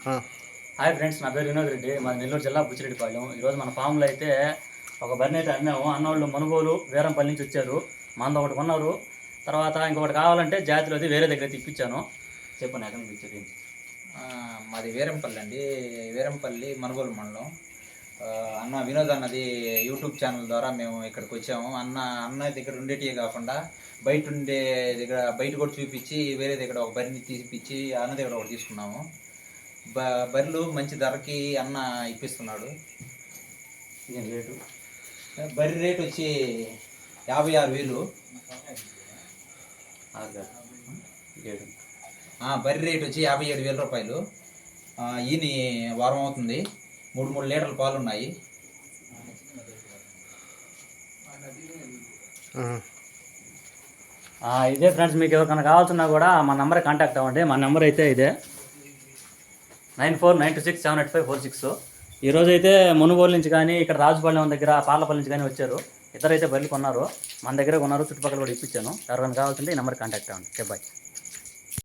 Hi friends, నా పేరు వినోద్ రెడ్డి, మా నెల్లూరు జిల్లా బుచ్చిరెడ్డిపాలెం. ఈరోజు మన ఫామ్లో అయితే ఒక బర్రెని అయితే అమ్మాము. అన్నోళ్ళు మనుగోలు వేరంపల్లి నుంచి వచ్చారు. మనది ఒకటి కొన్నారు. తర్వాత ఇంకొకటి కావాలంటే జాతిలో అది వేరే దగ్గర ఇప్పించాను. చెప్పండి ఎక్కడి నుంచి ఇచ్చేది? మాది వేరంపల్లి అండి, వేరంపల్లి మనుగోలు మండలం. అన్న వినోద్ అన్నది యూట్యూబ్ ఛానల్ ద్వారా మేము ఇక్కడికి వచ్చాము. అన్న దగ్గర ఉండేటివే కాకుండా బయట కూడా చూపించి వేరే దగ్గర ఒక బరిని తీసిపించి అన్న దగ్గర ఒకటి తీసుకున్నాము. బర్రెలు మంచి ధరకి అన్న ఇప్పిస్తున్నాడు. రేటు బర్రె రేటు వచ్చి 56,000. బర్రె రేటు వచ్చి 57,000 రూపాయలు. ఈయన వారం అవుతుంది. 3 లీటర్ల పాలు ఉన్నాయి. ఇదే ఫ్రెండ్స్, మీకు ఎవరికైనా కావాల్సిన కూడా మా నెంబర్ కాంటాక్ట్ అవ్వండి. మా నెంబర్ అయితే ఇదే 9492678546. ఈరోజు అయితే మునుగోలు నుంచి కానీ ఇక్కడ రాజుపాలెం దగ్గర పార్లపల్లి నుంచి కానీ వచ్చారు. ఇద్దరైతే బయలు కొన్నారు. మన దగ్గర కొన్నారు, చుట్టుపక్కల కూడా ఇప్పించాను. ఎవరికైనా కావాల్సింటే ఈ నెంబర్ కాంటాక్ట్ అవ్వండి. బాయ్.